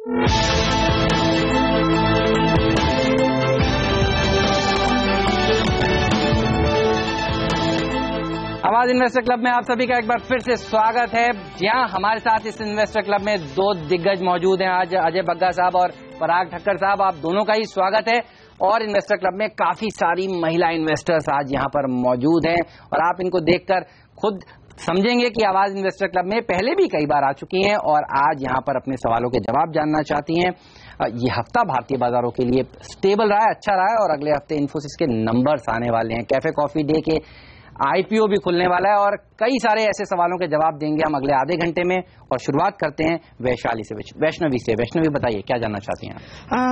आवाज investor club में आप सभी का एक बार फिर से स्वागत है। जी हाँ, हमारे साथ इस इन्वेस्टर क्लब में दो दिग्गज मौजूद हैं आज, अजय बग्गा साहब और पराग ठक्कर साहब। आप दोनों का ही स्वागत है। और इन्वेस्टर क्लब में काफी सारी महिला इन्वेस्टर्स आज यहाँ पर मौजूद हैं और आप इनको देखकर खुद समझेंगे कि आवाज इन्वेस्टर क्लब में पहले भी कई बार आ चुकी हैं और आज यहाँ पर अपने सवालों के जवाब जानना चाहती हैं। ये हफ्ता भारतीय बाजारों के लिए स्टेबल रहा है, अच्छा रहा है और अगले हफ्ते इन्फोसिस के नंबर्स आने वाले हैं। कैफे कॉफी डे के आईपीओ भी खुलने वाला है और कई सारे ऐसे सवालों के जवाब देंगे हम अगले आधे घंटे में। और शुरुआत करते हैं वैशाली से, वैष्णवी से। वैष्णवी बताइए क्या जानना चाहती हैं?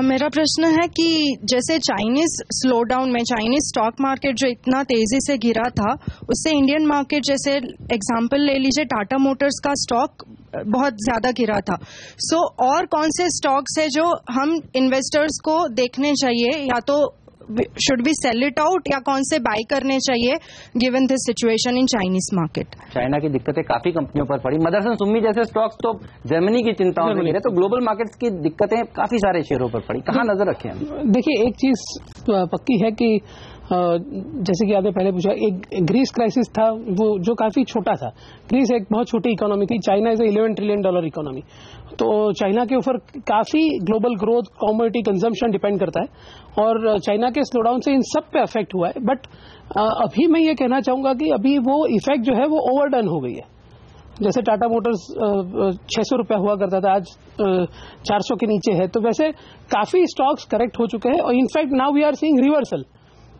मेरा प्रश्न है कि जैसे चाइनीज स्लोडाउन में चाइनीज स्टॉक मार्केट जो इतना तेजी से गिरा था, उससे इंडियन मार्केट, जैसे एग्जांपल ले लीजिए टाटा मोटर्स का स्टॉक बहुत ज्यादा गिरा था। सो और कौन से स्टॉक्स है जो हम इन्वेस्टर्स को देखने चाहिए, या तो should be sell it out या कौन से बाय करने चाहिए given this situation in Chinese market? China की दिक्कतें काफी कंपनियों पर पड़ी। मदरसन सुम्मी जैसे स्टॉक्स तो जर्मनी की चिंताओं में गिरे, तो ग्लोबल मार्केट्स की दिक्कतें काफी सारे शेयरों पर पड़ी। कहाँ नजर रखें हम? देखिए, एक चीज पक्की है कि जैसे कि आपने पहले पूछा, एक ग्रीस क्राइसिस था वो जो काफी छोटा था। ग्रीस एक बहुत छोटी इकोनॉमी थी, चाइना इज $11 ट्रिलियन इकोनॉमी। तो चाइना के ऊपर काफी global growth, commodity consumption depend करता है और चाइना के स्लोडाउन से इन सब पे अफेक्ट हुआ है। बट अभी मैं ये कहना चाहूंगा कि अभी वो इफेक्ट जो है वो ओवरडन हो गई है। जैसे टाटा मोटर्स 600 रुपया हुआ करता था, आज 400 के नीचे है। तो वैसे काफी स्टॉक्स करेक्ट हो चुके हैं और in fact now we are seeing reversal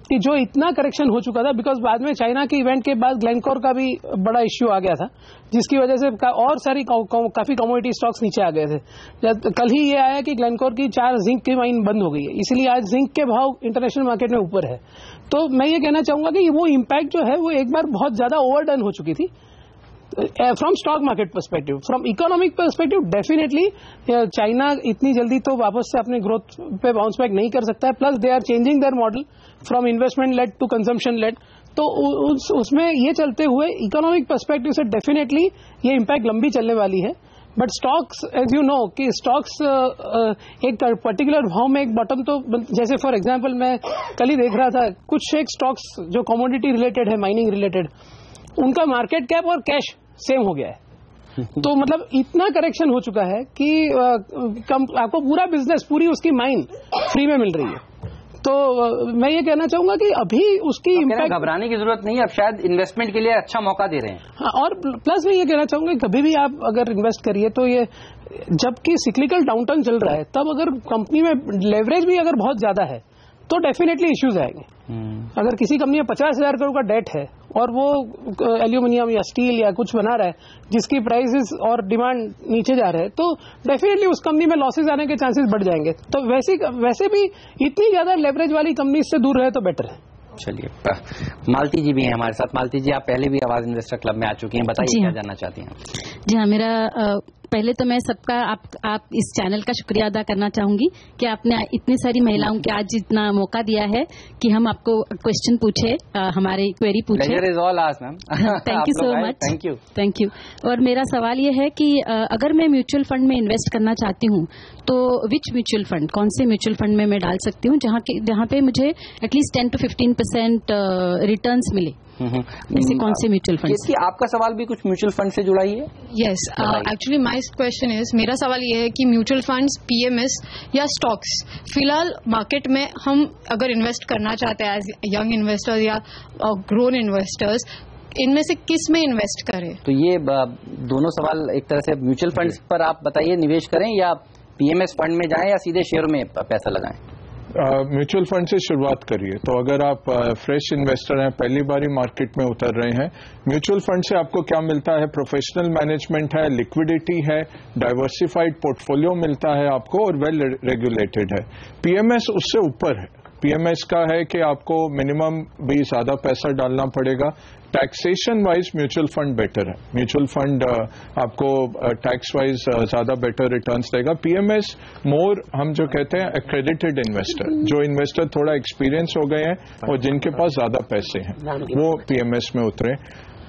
कि जो इतना करेक्शन हो चुका था, बिकॉज बाद में चाइना के इवेंट के बाद ग्लेनकोर का भी बड़ा इश्यू आ गया था, जिसकी वजह से और सारी काफी कमोडिटी स्टॉक्स नीचे आ गए थे। कल ही ये आया कि ग्लेनकोर की 4 जिंक की माइन बंद हो गई है, इसलिए आज जिंक के भाव इंटरनेशनल मार्केट में ऊपर है। तो मैं ये कहना चाहूंगा कि वो इम्पैक्ट जो है वो एक बार बहुत ज्यादा ओवरडन हो चुकी थी from stock market perspective. From economic perspective definitely China इतनी जल्दी तो वापस से अपने ग्रोथ पे बाउंस बैक नहीं कर सकता है। Plus they are changing their model from investment led to consumption led. तो उसमें ये चलते हुए इकोनॉमिक पर्सपेक्टिव से डेफिनेटली ये इम्पैक्ट लंबी चलने वाली है। But stocks, as you know कि स्टॉक्स एक पर्टिकुलर भाव में एक बॉटम, तो जैसे फॉर एग्जांपल मैं कल ही देख रहा था कुछ एक स्टॉक्स जो कमोडिटी रिलेटेड है, माइनिंग रिलेटेड, उनका मार्केट कैप और कैश सेम हो गया है। तो मतलब इतना करेक्शन हो चुका है कि आपको पूरा बिजनेस, पूरी उसकी माइन फ्री में मिल रही है। तो मैं ये कहना चाहूंगा कि अभी उसकी इम्पैक्ट, घबराने की जरूरत नहीं है, अब शायद इन्वेस्टमेंट के लिए अच्छा मौका दे रहे हैं। हाँ, और प्लस मैं ये कहना चाहूंगा कभी भी आप अगर इन्वेस्ट करिए तो ये जबकि सिक्लिकल डाउनटर्न चल रहा है, तब अगर कंपनी में लेवरेज भी अगर बहुत ज्यादा है तो डेफिनेटली इश्यूज आएंगे। अगर किसी कंपनी में 50,000 करोड़ का डेट है और वो एल्यूमिनियम या स्टील या कुछ बना रहा है जिसकी प्राइसेस और डिमांड नीचे जा रहे हैं, तो डेफिनेटली उस कंपनी में लॉसेज आने के चांसेस बढ़ जाएंगे। तो वैसे भी इतनी ज्यादा लेवरेज वाली कंपनी से दूर रहे तो बेटर है। चलिए, मालती जी भी हैं हमारे साथ। मालती जी, आप पहले भी आवाज इन्वेस्टर क्लब में आ चुकी हैं, बताइए क्या जानना चाहती हैं? जी हाँ, मेरा पहले तो मैं सबका आप इस चैनल का शुक्रिया अदा करना चाहूंगी कि आपने इतनी सारी महिलाओं को आज इतना मौका दिया है कि हम आपको क्वेश्चन पूछे, हमारे क्वेरी पूछे। Thank you so much. Thank you. और मेरा सवाल ये है कि अगर मैं म्यूचुअल फंड में इन्वेस्ट करना चाहती हूँ तो विच म्यूचुअल फंड, कौन से म्यूचुअल फंड में मैं डाल सकती हूँ जहाँ पे मुझे एटलीस्ट 10 to 15% रिटर्न्स मिले? ऐसे कौन से म्यूचुअल फंड? आपका सवाल भी कुछ म्यूचुअल फंड से जुड़ा ही है? Yes, actually my question is, मेरा सवाल ये है कि म्यूचुअल फंड्स, पीएमएस या स्टॉक्स, फिलहाल मार्केट में हम अगर इन्वेस्ट करना चाहते हैं एज यंग इन्वेस्टर्स या ग्रोन इन्वेस्टर्स, इनमें से किस में इन्वेस्ट करें? तो ये दोनों सवाल एक तरह से म्यूचुअल फंड्स पर आप बताइए, निवेश करें या पीएमएस फंड में जाएं या सीधे शेयर में पैसा लगाएं? म्यूचुअल फंड से शुरुआत करिए। तो अगर आप फ्रेश इन्वेस्टर हैं, पहली बार ही मार्केट में उतर रहे हैं, म्यूचुअल फंड से आपको क्या मिलता है? प्रोफेशनल मैनेजमेंट है, लिक्विडिटी है, डाइवर्सिफाइड पोर्टफोलियो मिलता है आपको और वेल रेगुलेटेड है। पीएमएस उससे ऊपर है। पीएमएस का है कि आपको मिनिमम भी ज्यादा पैसा डालना पड़ेगा। Taxation wise mutual fund better है। म्यूचुअल फंड आपको टैक्स वाइज ज्यादा बेटर रिटर्न्स देगा। पीएमएस मोर, हम जो कहते हैं एक्रेडिटेड इन्वेस्टर, जो इन्वेस्टर थोड़ा एक्सपीरियंस हो गए हैं और जिनके पास ज्यादा पैसे हैं, वो पीएमएस में उतरे।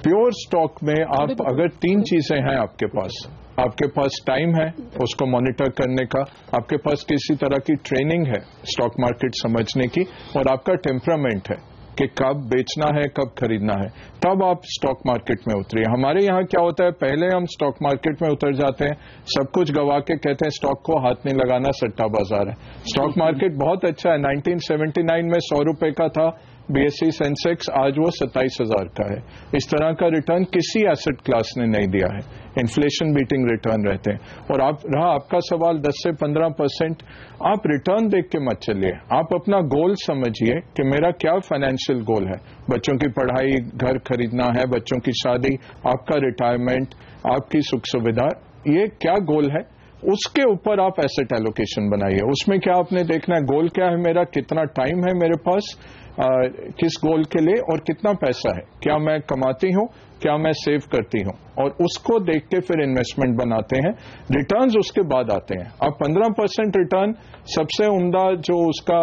प्योर स्टॉक में आप अगर 3 चीजें हैं आपके पास, आपके पास टाइम है उसको मॉनिटर करने का, आपके पास किसी तरह की ट्रेनिंग है स्टॉक मार्केट समझने की, और आपका टेम्परामेंट है कि कब बेचना है कब खरीदना है, तब आप स्टॉक मार्केट में उतरिए। हमारे यहाँ क्या होता है, पहले हम स्टॉक मार्केट में उतर जाते हैं, सब कुछ गवा के कहते हैं स्टॉक को हाथ नहीं लगाना, सट्टा बाजार है। स्टॉक मार्केट बहुत अच्छा है, 1979 में 100 रुपए का था बीएसई सेंसेक्स, आज वो 27,000 का है। इस तरह का रिटर्न किसी एसेट क्लास ने नहीं दिया है, इन्फ्लेशन बीटिंग रिटर्न रहते हैं। और आपका सवाल 10 से 15%, आप रिटर्न देख के मत चलिए, आप अपना गोल समझिए कि मेरा क्या फाइनेंशियल गोल है। बच्चों की पढ़ाई, घर खरीदना है, बच्चों की शादी, आपका रिटायरमेंट, आपकी सुख सुविधा, ये क्या गोल है, उसके ऊपर आप एसेट एलोकेशन बनाइए। उसमें क्या आपने देखना है, गोल क्या है मेरा, कितना टाइम है मेरे पास किस गोल के लिए, और कितना पैसा है, क्या मैं कमाती हूं, क्या मैं सेव करती हूं, और उसको देख के फिर इन्वेस्टमेंट बनाते हैं। रिटर्न्स उसके बाद आते हैं। अब 15% रिटर्न सबसे उम्दा जो उसका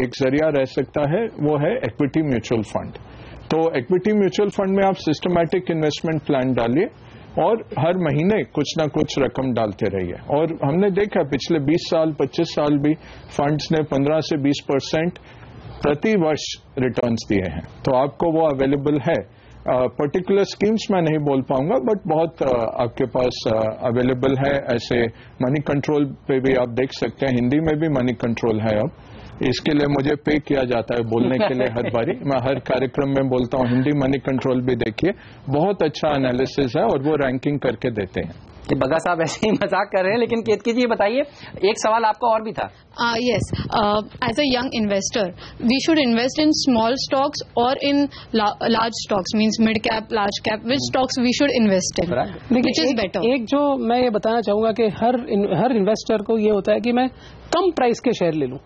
एक जरिया रह सकता है वो है इक्विटी म्यूचुअल फंड। तो इक्विटी म्यूचुअल फंड में आप सिस्टमैटिक इन्वेस्टमेंट प्लान डालिए और हर महीने कुछ ना कुछ रकम डालते रहिए। और हमने देखा पिछले 20 साल 25 साल भी फंड्स ने 15 से 20% प्रति वर्ष रिटर्न्स दिए हैं। तो आपको वो अवेलेबल है। पर्टिकुलर स्कीम्स मैं नहीं बोल पाऊंगा, बट बहुत आपके पास अवेलेबल है। ऐसे मनी कंट्रोल पे भी आप देख सकते हैं, हिंदी में भी मनी कंट्रोल है अब, इसके लिए मुझे पे किया जाता है बोलने के लिए हर बारी, मैं हर कार्यक्रम में बोलता हूं हिंदी मनी कंट्रोल भी देखिए, बहुत अच्छा एनालिसिस है और वो रैंकिंग करके देते हैं। कि बग्गा साहब ऐसे ही मजाक कर रहे हैं, लेकिन केतकी जी बताइए, एक सवाल आपका और भी था। Yes, as a young investor, we should invest in small stocks or in large stocks, means mid cap, large cap. Which stocks we should invest in? Which is better? एक जो मैं ये बताना चाहूंगा कि हर इन्वेस्टर को ये होता है कि मैं कम प्राइस के शेयर ले लूं,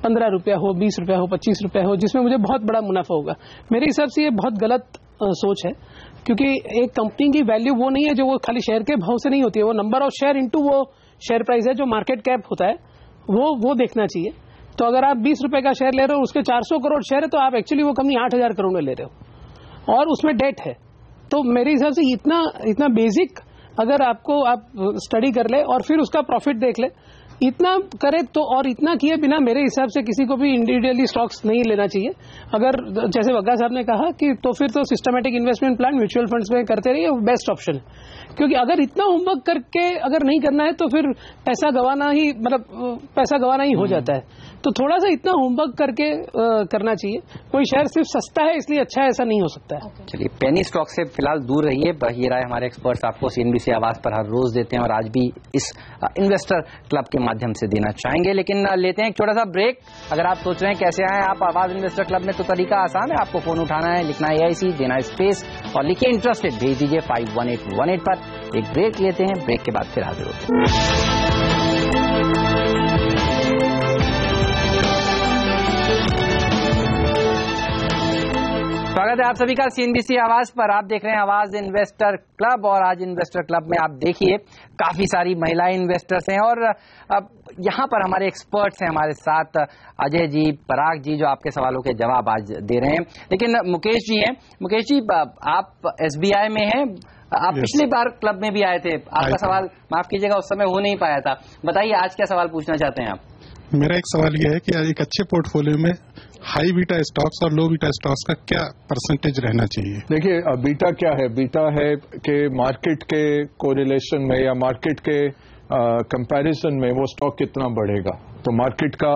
15 रुपया हो, 20 रुपया हो, 25 रुपया हो, जिसमें मुझे बहुत बड़ा मुनाफा होगा। मेरे हिसाब से ये बहुत गलत सोच है, क्योंकि एक कंपनी की वैल्यू वो नहीं है जो वो खाली शेयर के भाव से नहीं होती है, वो नंबर ऑफ शेयर इनटू वो शेयर प्राइस है जो मार्केट कैप होता है, वो देखना चाहिए। तो अगर आप 20 रुपए का शेयर ले रहे हो, उसके 400 करोड़ शेयर है, तो आप एक्चुअली वो कंपनी 8,000 करोड़ में ले रहे हो और उसमें डेट है। तो मेरे हिसाब से इतना बेसिक अगर आप स्टडी कर ले और फिर उसका प्रॉफिट देख ले, इतना करे तो, और इतना किए बिना मेरे हिसाब से किसी को भी इंडिविजुअली स्टॉक्स नहीं लेना चाहिए। अगर जैसे बग्गा साहब ने कहा कि तो फिर तो systematic investment plan mutual funds में करते रहिए, वो बेस्ट ऑप्शन है। क्योंकि अगर इतना होमवर्क करके अगर नहीं करना है तो फिर पैसा गवाना ही हो जाता है। तो थोड़ा सा इतना होमवर्क करके करना चाहिए। कोई शेयर सिर्फ सस्ता है इसलिए अच्छा है, ऐसा नहीं हो सकता है। चलिए, पेनी स्टॉक से फिलहाल दूर रहिए। ये राय हमारे एक्सपर्ट्स आपको सीएनबीसी आवाज पर हर रोज देते हैं और आज भी इस इन्वेस्टर क्लब के माध्यम से देना चाहेंगे। लेकिन लेते हैं एक छोटा सा ब्रेक। अगर आप सोच रहे हैं कैसे आए आप आवाज इन्वेस्टर क्लब में, तो तरीका आसान है, आपको फोन उठाना है, लिखना है AIC, देना है स्पेस और लिखिए इंटरेस्टेड, भेज दीजिए 51818 पर। एक ब्रेक लेते हैं, ब्रेक के बाद फिर हाजिर होते हैं। स्वागत है आप सभी का सीएनबीसी आवाज पर। आप देख रहे हैं आवाज इन्वेस्टर क्लब और आज इन्वेस्टर क्लब में आप देखिए काफी सारी महिला इन्वेस्टर्स हैं और यहाँ पर हमारे एक्सपर्ट्स हैं हमारे साथ, अजय जी, पराग जी, जो आपके सवालों के जवाब आज दे रहे हैं। लेकिन मुकेश जी हैं। मुकेश जी, आप SBI में हैं, आप पिछली बार क्लब में भी आए थे, आपका सवाल माफ कीजिएगा उस समय हो नहीं पाया था। बताइए आज क्या सवाल पूछना चाहते हैं आप? मेरा एक सवाल यह है कि एक अच्छे पोर्टफोलियो में हाई बीटा स्टॉक्स और लो बीटा स्टॉक्स का क्या परसेंटेज रहना चाहिए? देखिए, बीटा क्या है? बीटा है कि मार्केट के कोरिलेशन में या मार्केट के कंपैरिजन में वो स्टॉक कितना बढ़ेगा। तो मार्केट का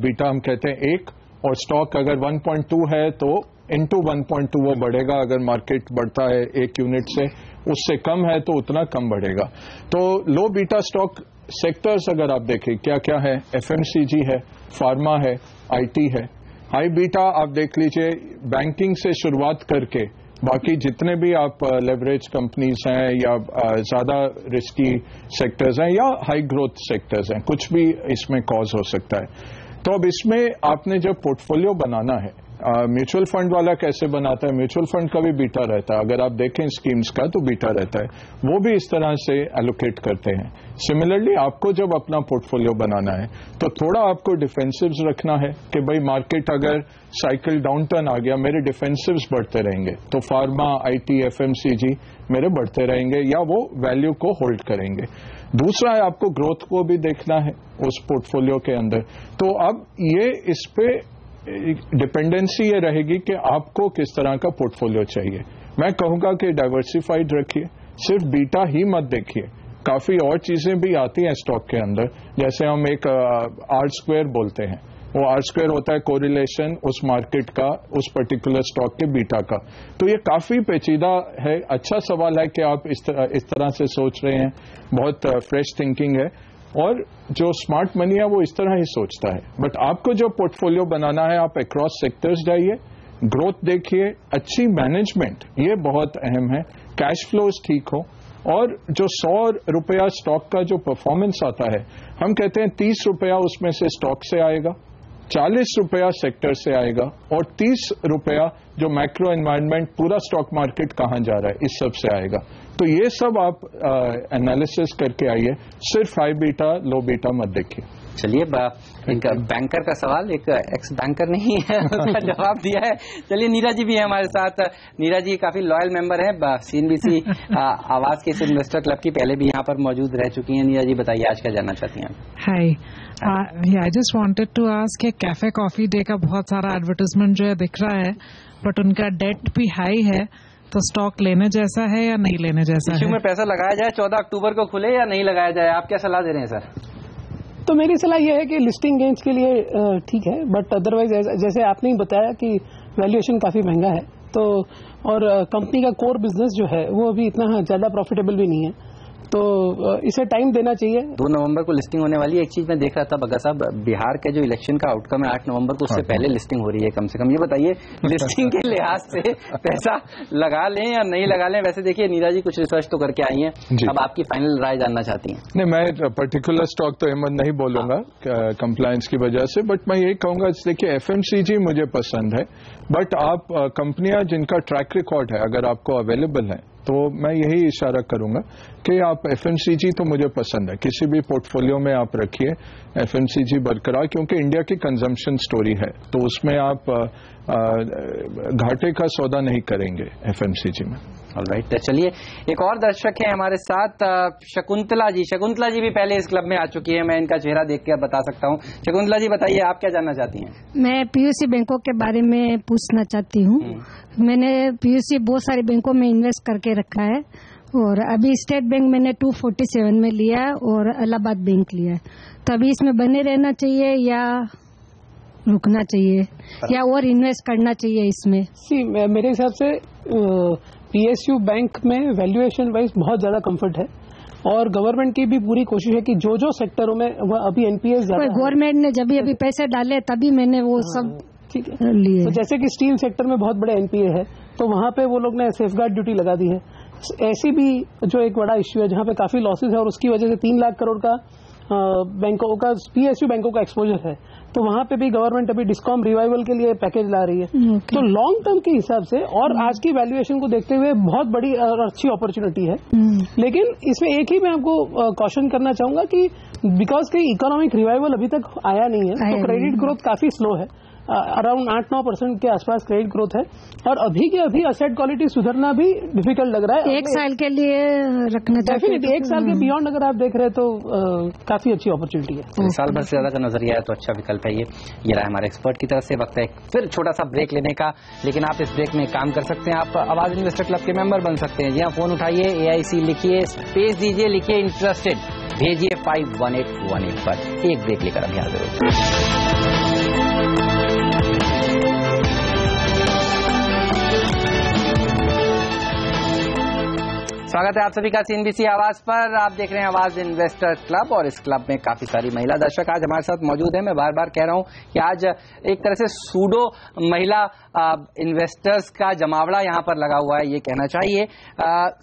बीटा हम कहते हैं 1, और स्टॉक अगर 1.2 है तो इंटू 1.2 वो बढ़ेगा। अगर मार्केट बढ़ता है 1 यूनिट से, उससे कम है तो उतना कम बढ़ेगा। तो लो बीटा स्टॉक सेक्टर्स अगर आप देखें क्या क्या है, FMCG है, फार्मा है, IT है। हाई बीटा आप देख लीजिए, बैंकिंग से शुरुआत करके बाकी जितने भी आप लेवरेज कंपनीज हैं या ज्यादा रिस्की सेक्टर्स हैं या हाई ग्रोथ सेक्टर्स हैं, कुछ भी इसमें कॉज हो सकता है। तो अब इसमें आपने जब पोर्टफोलियो बनाना है म्यूचुअल फंड वाला कैसे बनाता है, म्यूचुअल फंड का भी बीटा रहता है, अगर आप देखें स्कीम्स का तो बीटा रहता है, वो भी इस तरह से एलोकेट करते हैं। सिमिलरली आपको जब अपना पोर्टफोलियो बनाना है तो थोड़ा आपको डिफेंसिव्स रखना है कि भाई मार्केट अगर साइकिल डाउन टर्न आ गया, मेरे डिफेंसिव्स बढ़ते रहेंगे, तो फार्मा, आईटी, एफएमसीजी मेरे बढ़ते रहेंगे या वो वैल्यू को होल्ड करेंगे। दूसरा है आपको ग्रोथ को भी देखना है उस पोर्टफोलियो के अंदर। तो अब ये इस पे डिपेंडेंसी ये रहेगी कि आपको किस तरह का पोर्टफोलियो चाहिए। मैं कहूंगा कि डाइवर्सिफाइड रखिए, सिर्फ बीटा ही मत देखिए, काफी और चीजें भी आती हैं स्टॉक के अंदर, जैसे हम एक आर स्क्वायर बोलते हैं, वो आर स्क्वायर होता है कोरिलेशन उस मार्केट का उस पर्टिकुलर स्टॉक के बीटा का। तो ये काफी पेचीदा है। अच्छा सवाल है कि आप इस तरह से सोच रहे हैं, बहुत फ्रेश थिंकिंग है, और जो स्मार्ट मनी है वो इस तरह ही सोचता है। बट आपको जो पोर्टफोलियो बनाना है, आप अक्रॉस सेक्टर्स जाइए, ग्रोथ देखिए, अच्छी मैनेजमेंट ये बहुत अहम है, कैश फ्लोज ठीक हो, और जो 100 रुपया स्टॉक का जो परफॉर्मेंस आता है, हम कहते हैं 30 रुपया उसमें से स्टॉक से आएगा, 40 रुपया सेक्टर से आएगा, और 30 रुपया जो मैक्रो एनवायरनमेंट पूरा स्टॉक मार्केट कहां जा रहा है इस सब से आएगा। तो ये सब आप एनालिसिस करके आइए, सिर्फ हाई बीटा लो बीटा मत देखिए। चलिए, एक बैंकर का सवाल, एक एक्स बैंकर नहीं है, उसका जवाब दिया है। चलिए, नीरा जी भी है हमारे साथ। नीरा जी काफी लॉयल मेंबर है सीएनबीसी आवाज के इस इन्वेस्टर क्लब की, पहले भी यहाँ पर मौजूद रह चुकी हैं। नीरा जी बताइए, आज क्या जानना चाहती हैं? Hi, I just wanted to ask कि कैफे कॉफी डे का बहुत सारा एडवर्टाइजमेंट जो है दिख रहा है, बट उनका डेट भी हाई है, तो स्टॉक लेने जैसा है या नहीं लेने जैसा है? में पैसा लगाया जाए, 14 अक्टूबर को खुले या नहीं लगाया जाए, आप क्या सलाह दे रहे हैं सर? तो मेरी सलाह यह है कि लिस्टिंग गेंस के लिए ठीक है, बट अदरवाइज जैसे आपने ही बताया कि वैल्यूएशन काफी महंगा है, तो और कंपनी का कोर बिजनेस जो है वो अभी इतना ज्यादा प्रॉफिटेबल भी नहीं है, तो इसे टाइम देना चाहिए। 2 नवंबर को लिस्टिंग होने वाली है। एक चीज मैं देख रहा था बग्गा साहब, बिहार के जो इलेक्शन का आउटकम है 8 नवंबर को, उससे पहले लिस्टिंग हो रही है कम से कम। ये बताइए, लिस्टिंग के लिहाज से पैसा लगा लें या नहीं लगा लें? वैसे देखिए, नीरा जी कुछ रिसर्च तो करके आई हैं, अब आपकी फाइनल राय जानना चाहती हैं। नहीं, मैं पर्टिकुलर स्टॉक तो अहमद नहीं बोलूंगा कंप्लायंस की वजह से, बट मैं ये कहूंगा, देखिए एफएमसीजी मुझे पसंद है, बट आप कंपनियां जिनका ट्रैक रिकॉर्ड है अगर आपको अवेलेबल है, तो मैं यही इशारा करूंगा कि आप एफएमसीजी तो मुझे पसंद है, किसी भी पोर्टफोलियो में आप रखिए एफएमसीजी बरकरार, क्योंकि इंडिया की कंजम्पशन स्टोरी है, तो उसमें आप घाटे का सौदा नहीं करेंगे एफएमसीजी में। ऑलराइट, चलिए, एक और दर्शक है हमारे साथ, शकुंतला जी। शकुंतला जी भी पहले इस क्लब में आ चुकी है, मैं इनका चेहरा देख के बता सकता हूँ। शकुंतला जी बताइए, आप क्या जानना चाहती हैं? मैं पीयूसी बैंकों के बारे में पूछना चाहती हूँ। मैंने पीयूसी बहुत सारे बैंकों में इन्वेस्ट करके रखा है, और अभी स्टेट बैंक मैंने 247 में लिया है और इलाहाबाद बैंक लिया है, तो अभी इसमें बने रहना चाहिए या रुकना चाहिए या और इन्वेस्ट करना चाहिए इसमें? मेरे हिसाब से पीएसयू बैंक में वैल्यूएशन वाइज बहुत ज्यादा कंफर्ट है, और गवर्नमेंट की भी पूरी कोशिश है कि जो जो सेक्टरों में अभी एनपीएस गवर्नमेंट ने जब अभी पैसे डाले तभी मैंने वो सब लिए। तो जैसे कि स्टील सेक्टर में बहुत बड़े एनपीए है, तो वहां पे वो लोग ने सेफगार्ड ड्यूटी लगा दी है। ऐसी भी जो एक बड़ा इश्यू है जहां पे काफी लॉसेस है, और उसकी वजह से 3 लाख करोड़ का बैंकों का पीएसयू बैंकों का एक्सपोजर है, तो वहां पे भी गवर्नमेंट अभी डिस्कॉम रिवाइवल के लिए पैकेज ला रही है। तो लॉन्ग टर्म के हिसाब से और आज की वैल्यूएशन को देखते हुए बहुत बड़ी और अच्छी अपॉर्चुनिटी है। लेकिन इसमें एक ही मैं आपको कॉशन करना चाहूंगा कि बिकॉज की इकोनॉमिक रिवाइवल अभी तक आया नहीं है, तो क्रेडिट ग्रोथ काफी स्लो है, अराउंड 8-9% के आसपास क्रेडिट ग्रोथ है, और अभी के अभी असेट क्वालिटी सुधरना भी डिफिकल्ट लग रहा है। 1 साल के लिए रखना चाहिए, डेफिनेटली 1 साल के बियॉन्ड अगर आप देख रहे हैं तो काफी अच्छी अपॉर्चुनिटी है। साल भर से ज्यादा का नजरिया है तो अच्छा विकल्प है ये रहा हमारे एक्सपर्ट की तरफ से। वक्त है फिर छोटा सा ब्रेक लेने का, लेकिन आप इस ब्रेक में काम कर सकते हैं, आप आवाज इन्वेस्टर क्लब के मेंबर बन सकते हैं। जी हाँ, फोन उठाइए, AIC लिखिए, स्पेस दीजिए, लिखिए इंटरेस्टेड, भेजिए 51818 पर। एक ब्रेक लेकर अभी हाजिर। स्वागत है आप सभी का सीएनबीसी आवाज पर। आप देख रहे हैं आवाज इन्वेस्टर क्लब, और इस क्लब में काफी सारी महिला दर्शक आज हमारे साथ मौजूद हैं। मैं बार बार कह रहा हूं कि आज एक तरह से सूडो महिला इन्वेस्टर्स का जमावड़ा यहां पर लगा हुआ है, ये कहना चाहिए।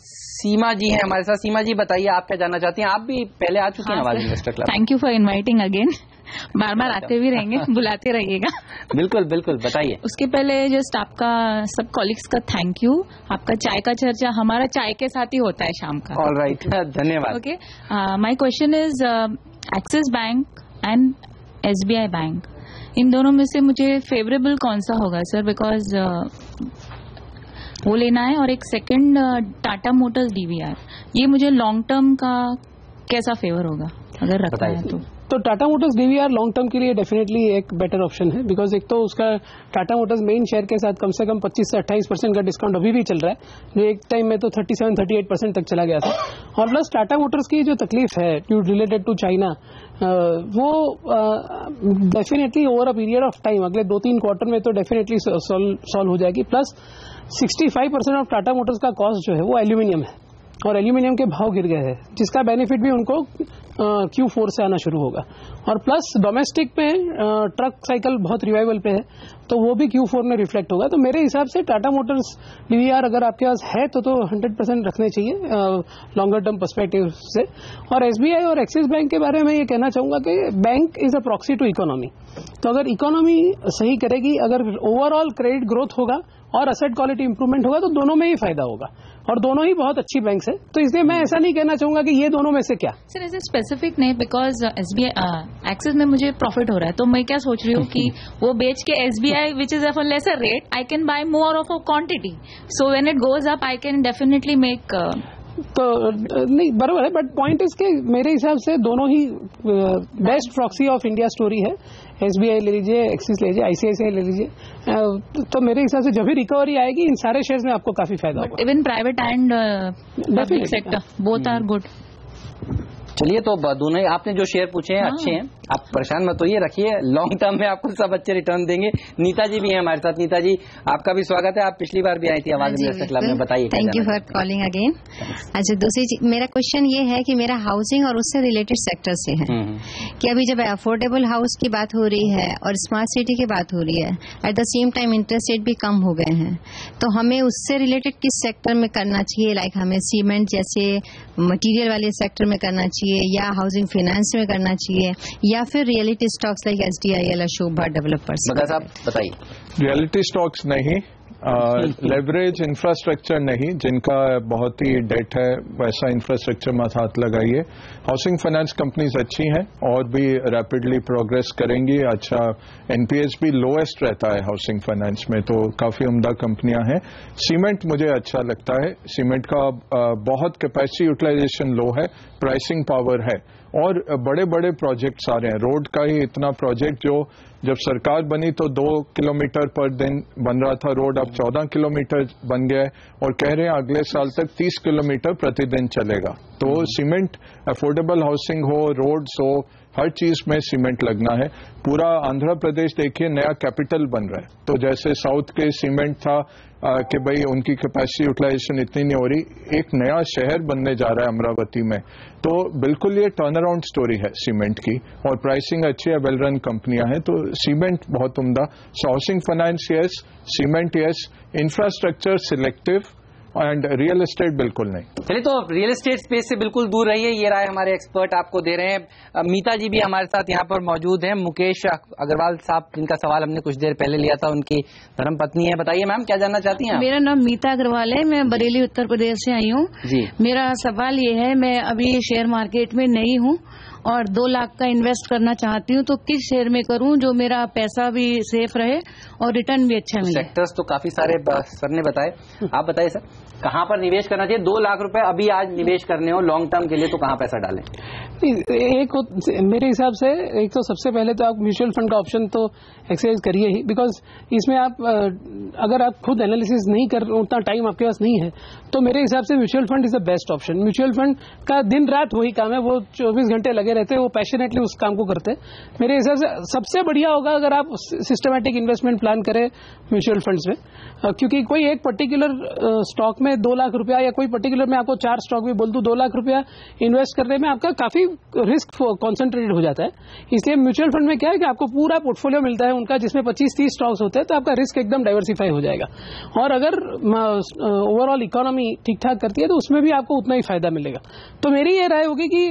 सीमा जी हैं हमारे साथ। सीमा जी बताइए, आप क्या जानना चाहती हैं? आप भी पहले आ चुकी हैं Awaaz investor club. Thank you for inviting again. बार बार आते भी रहेंगे, बुलाते रहिएगा। बिल्कुल बिल्कुल, बताइए। उसके पहले जस्ट आपका सब कॉलिग्स का थैंक यू। आपका चाय का चर्चा हमारा चाय के साथ ही होता है शाम का। ऑलराइट, धन्यवाद। Okay, my question is Axis bank and SBI bank, इन दोनों में से मुझे फेवरेबल कौन सा होगा सर? बिकॉज वो लेना है। और एक सेकंड टाटा मोटर्स DVR, ये मुझे लॉन्ग टर्म का कैसा फेवर होगा अगर रखता है तो Tata Motors DVR long term के लिए डेफिनेटली एक बेटर ऑप्शन है, बिकॉज एक तो उसका टाटा मोटर्स मेन शेयर के साथ कम से कम 25 से 28% का डिस्काउंट अभी भी चल रहा है, जो एक टाइम में तो 37-38% तक चला गया था। और प्लस टाटा मोटर्स की जो तकलीफ है रिलेटेड टू चाइना, वो definitely over a period of time, अगले 2-3 क्वार्टर में तो डेफिनेटली सॉल्व हो जाएगी। प्लस 65% ऑफ टाटा मोटर्स का कॉस्ट जो है वो एल्यूमिनियम है, और एल्यूमिनियम के भाव गिर गए हैं, जिसका बेनिफिट भी उनको Q4 से आना शुरू होगा। और प्लस डोमेस्टिक में ट्रक साइकिल बहुत रिवाइवल पे है, तो वो भी Q4 में रिफ्लेक्ट होगा। तो मेरे हिसाब से टाटा मोटर्स DVR अगर आपके पास है तो 100% रखने चाहिए लॉन्गर टर्म पर्सपेक्टिव से। और SBI और एक्सिस बैंक के बारे में ये कहना चाहूंगा कि bank is a proxy to economy. तो अगर इकोनॉमी सही करेगी, अगर ओवरऑल क्रेडिट ग्रोथ होगा और असेट क्वालिटी इंप्रूवमेंट होगा, तो दोनों में ही फायदा होगा, और दोनों ही बहुत अच्छी बैंक्स है। तो इसलिए मैं ऐसा नहीं कहना चाहूंगा कि ये दोनों में से क्या। सर ऐसे स्पेसिफिक नहीं, बिकॉज SBI एक्सिस में मुझे प्रॉफिट हो रहा है, तो मैं क्या सोच रही हूँ कि वो बेच के SBI which is of a lesser rate, I can buy more of a quantity, so when it goes up I can definitely make. तो नहीं बराबर है, बट पॉइंट इसके मेरे हिसाब से दोनों ही best proxy of India story है। SBI ले लीजिए, एक्सिस ले लीजिए, ICICI ले लीजिए, तो मेरे हिसाब से जब भी रिकवरी आएगी इन सारे शेयर्स में आपको काफी फायदा होगा। Even private and public sector both are good. चलिए, तो दोनों ही आपने जो शेयर पूछे हैं अच्छे हैं, आप परेशान मत होइए, रखिए, लॉन्ग टर्म में आपको सब अच्छे रिटर्न देंगे। नीता जी भी हैं हमारे साथ। नीता जी, आपका भी स्वागत है, आप पिछली बार भी आई थी आवाज इन्वेस्टर क्लब में, बताइए। Thank you for calling again. अच्छा, दूसरी चीज, मेरा क्वेश्चन ये है कि मेरा हाउसिंग और उससे रिलेटेड सेक्टर से है कि अभी जब अफोर्डेबल हाउस की बात हो रही है और स्मार्ट सिटी की बात हो रही है, at the same time interest rate भी कम हो गए हैं, तो हमें उससे रिलेटेड किस सेक्टर में करना चाहिए? लाइक हमें सीमेंट जैसे मटीरियल वाले सेक्टर में करना चाहिए, या हाउसिंग फाइनेंस में करना चाहिए, या फिर reality stocks like SDIL, Ashok Bhat developers? साहब बताइए। रियलिटी स्टॉक्स नहीं, लेवरेज इंफ्रास्ट्रक्चर नहीं, जिनका बहुत ही डेट है वैसा इंफ्रास्ट्रक्चर में हाथ लगाइए। हाउसिंग फाइनेंस कंपनीज अच्छी हैं और भी रैपिडली प्रोग्रेस करेंगी। अच्छा, NPS भी लोएस्ट रहता है हाउसिंग फाइनेंस में, तो काफी उम्दा कंपनियां हैं। सीमेंट मुझे अच्छा लगता है, सीमेंट का बहुत कैपेसिटी यूटिलाइजेशन लो है, प्राइसिंग पावर है, और बड़े बड़े प्रोजेक्ट्स आ रहे हैं। रोड का ही इतना प्रोजेक्ट, जो जब सरकार बनी तो 2 किलोमीटर पर दिन बन रहा था रोड, अब 14 किलोमीटर बन गया है, और कह रहे हैं अगले साल तक 30 किलोमीटर प्रतिदिन चलेगा। तो सीमेंट, अफोर्डेबल हाउसिंग हो, रोड्स हो, हर चीज में सीमेंट लगना है। पूरा आंध्र प्रदेश देखिए नया कैपिटल बन रहा है, तो जैसे साउथ के सीमेंट था कि भाई उनकी कैपेसिटी यूटिलाइजेशन इतनी नहीं हो रही, एक नया शहर बनने जा रहा है अमरावती में, तो बिल्कुल ये टर्न अराउंड स्टोरी है सीमेंट की, और प्राइसिंग अच्छी है, वेल रन कंपनियां हैं, तो सीमेंट बहुत उम्दा। Housing finance yes, cement yes, infrastructure selective, and real estate बिल्कुल नहीं। चलिए, तो रियल एस्टेट स्पेस से बिल्कुल दूर रहिए, ये राय हमारे एक्सपर्ट आपको दे रहे हैं। मीता जी भी हमारे साथ यहाँ पर मौजूद हैं। मुकेश अग्रवाल साहब, जिनका सवाल हमने कुछ देर पहले लिया था, उनकी धर्मपत्नी है। बताइए मैम, क्या जानना चाहती हैं? मेरा नाम मीता अग्रवाल है, मैं बरेली उत्तर प्रदेश से आई हूँ जी। मेरा सवाल ये है, मैं अभी शेयर मार्केट में नई हूँ और 2 लाख का इन्वेस्ट करना चाहती हूँ, तो किस शेयर में करूँ जो मेरा पैसा भी सेफ रहे और रिटर्न भी अच्छा मिले? सेक्टर्स तो काफी सारे सर ने बताए, आप बताइए सर, कहाँ पर निवेश करना चाहिए? 2 लाख रुपए अभी आज निवेश करने हो लॉन्ग टर्म के लिए, तो कहाँ पैसा डालें? एक मेरे हिसाब से एक तो सबसे पहले तो आप म्यूचुअल फंड का ऑप्शन तो एक्सरसाइज करिए ही, बिकॉज इसमें आप अगर आप खुद एनालिसिस नहीं कर, उतना टाइम आपके पास नहीं है, तो मेरे हिसाब से mutual fund is the best option. Mutual fund का दिन रात वही काम है, वो 24 घंटे लगे रहते हैं, वो पैशनेटली उस काम को करते हैं। मेरे हिसाब से सबसे बढ़िया होगा अगर आप सिस्टमैटिक इन्वेस्टमेंट प्लान करें म्यूचुअल फंड्स में, क्योंकि कोई एक पर्टिकुलर स्टॉक में 2 लाख रुपया, या कोई पर्टिकुलर मैं आपको 4 स्टॉक भी बोल दूं, 2 लाख रुपया इन्वेस्ट करने में आपका काफी रिस्क कॉन्सेंट्रेटेड हो जाता है। इसलिए म्यूचुअल फंड में क्या है कि आपको पूरा पोर्टफोलियो मिलता है उनका, जिसमें 25-30 स्टॉक्स होते हैं, तो आपका रिस्क एकदम डाइवर्सिफाई हो जाएगा। और अगर ओवरऑल इकोनॉमी ठीक ठाक करती है तो उसमें भी आपको उतना ही फायदा मिलेगा। तो मेरी ये राय होगी कि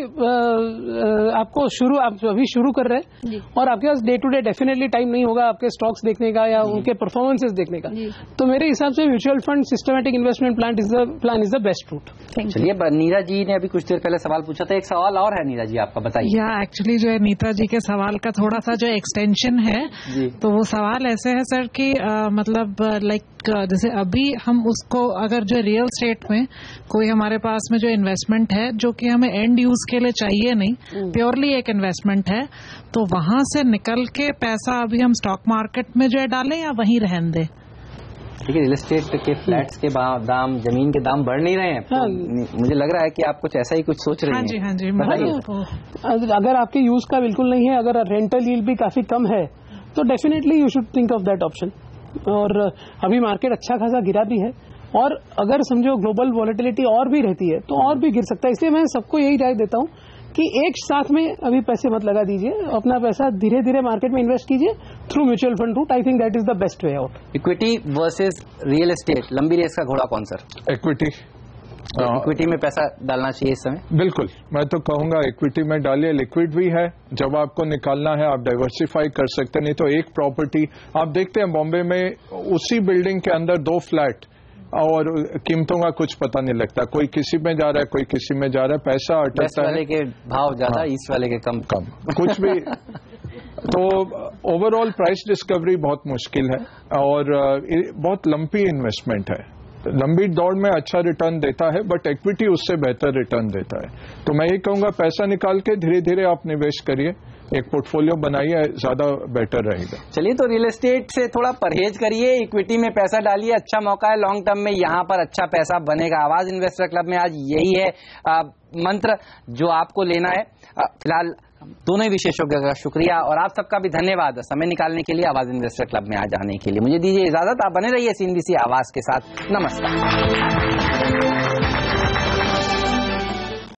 आपको आप अभी शुरू कर रहे हैं और आपके पास day to day definitely time नहीं होगा आपके स्टॉक्स देखने का या उनके परफॉर्मेंसेस देखने का, तो मेरे हिसाब से mutual fund systematic investment plan is the best route. चलिए, नीरा जी ने अभी कुछ देर पहले सवाल पूछा था, एक सवाल और है नीरा जी आपका, बताइए। या एक्चुअली जो है नीता जी के सवाल का थोड़ा सा जो एक्सटेंशन है, तो वो सवाल ऐसे है सर कि मतलब लाइक जैसे अभी हम उसको अगर जो रियल स्टेट में कोई हमारे पास में जो इन्वेस्टमेंट है जो कि हमें एंड यूज के लिए चाहिए नहीं, प्योरली एक इन्वेस्टमेंट है, तो वहां से निकल के पैसा अभी हम स्टॉक मार्केट में जो है डालें या वहीं रहने दें? देखिए, रियल एस्टेट के फ्लैट्स के दाम, जमीन के दाम बढ़ नहीं रहे हैं। तो मुझे लग रहा है कि आप कुछ ऐसा ही कुछ सोच रहे हैं। हाँ जी, बताइए। अगर आपके यूज का बिल्कुल नहीं है, अगर रेंटल यील्ड भी काफी कम है, तो definitely you should think of that option. और अभी मार्केट अच्छा खासा गिरा भी है, और अगर समझो ग्लोबल वॉलेटिलिटी और भी रहती है तो और भी गिर सकता है। इसलिए मैं सबको यही राय देता हूं कि एक साथ में अभी पैसे मत लगा दीजिए, अपना पैसा धीरे धीरे मार्केट में इन्वेस्ट कीजिए through mutual fund route. I think that is the best way out. Equity versus real estate, लंबी रेस का घोड़ा कौन सर? इक्विटी। इक्विटी में पैसा डालना चाहिए इस समय? बिल्कुल, मैं तो कहूंगा इक्विटी में डालिए, लिक्विड भी है, जब आपको निकालना है आप डाइवर्सिफाई कर सकते हैं। नहीं तो एक प्रॉपर्टी आप देखते हैं बॉम्बे में, उसी बिल्डिंग के अंदर 2 फ्लैट और कीमतों का कुछ पता नहीं लगता, कोई किसी में जा रहा है, कोई किसी में जा रहा है, पैसा अटकता है। वेस्ट वाले के भाव ज्यादा, ईस्ट वाले के कम कुछ भी। तो ओवरऑल प्राइस डिस्कवरी बहुत मुश्किल है और बहुत लंबी इन्वेस्टमेंट है। लंबी दौड़ में अच्छा रिटर्न देता है, बट इक्विटी उससे बेहतर रिटर्न देता है। तो मैं ये कहूंगा पैसा निकाल के धीरे धीरे आप निवेश करिए, एक पोर्टफोलियो बनाइए, ज्यादा बेटर रहेगा। चलिए, तो रियल एस्टेट से थोड़ा परहेज करिए, इक्विटी में पैसा डालिए, अच्छा मौका है लॉन्ग टर्म में, यहाँ पर अच्छा पैसा बनेगा। आवाज इन्वेस्टर क्लब में आज यही है मंत्र जो आपको लेना है। फिलहाल दोनों ही विशेषज्ञों का शुक्रिया और आप सबका भी धन्यवाद समय निकालने के लिए, आवाज इन्वेस्टर क्लब में आज आने के लिए। मुझे दीजिए इजाजत, आप बने रहिए CNBC आवाज के साथ। नमस्कार।